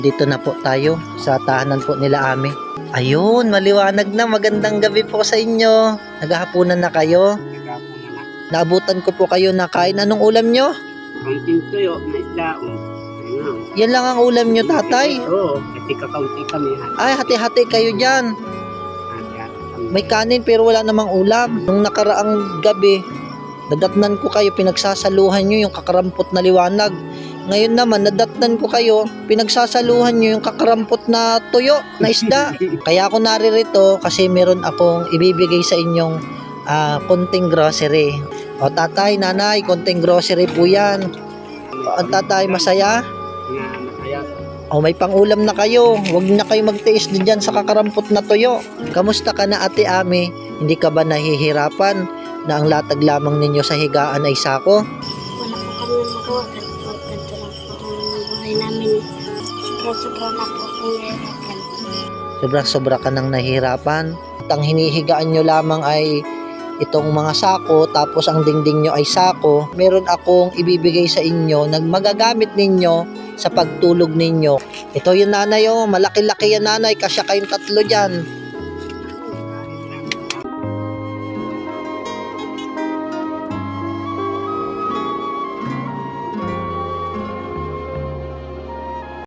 Dito na po tayo sa tahanan po nila Ame. Ayun, maliwanag na. Magandang gabi po sa inyo. Naghahapunan na kayo? Naabutan ko po kayo na kain. Anong ulam nyo? Kaunting tuyo na isdaon. Yan lang ang ulam nyo, tatay? Oo, kasi kakaunti kami. Ay, hati-hati kayo dyan. May kanin pero wala namang ulam. Nung nakaraang gabi, nadatnan ko kayo, pinagsasaluhan nyo yung kakarampot na liwanag. Ngayon naman, nadatnan ko kayo, pinagsasaluhan nyo yung kakarampot na tuyo, na isda. Kaya ako naririto kasi meron akong ibibigay sa inyong konting grocery. O tatay, nanay, konting grocery po yan. O, ang tatay, masaya? Masaya. O may pangulam na kayo. Huwag na kayo magtiis dyan sa kakarampot na tuyo. Kamusta ka na, Ate Ame? Hindi ka ba nahihirapan na ang latag lamang ninyo sa higaan ay sako? Wala po kami magawa. Ganito lang po ang buhay namin. Sobra-sobra na po akong nahihirapan. Sobra-sobra ka nang nahihirapan. At ang hinihigaan nyo lamang ay itong mga sako, tapos ang dingding nyo ay sako. Meron akong ibibigay sa inyo na magagamit ninyo sa pagtulog ninyo. Ito yung nanay, oh, malaki-laki yan nanay, kasya kayong tatlo dyan.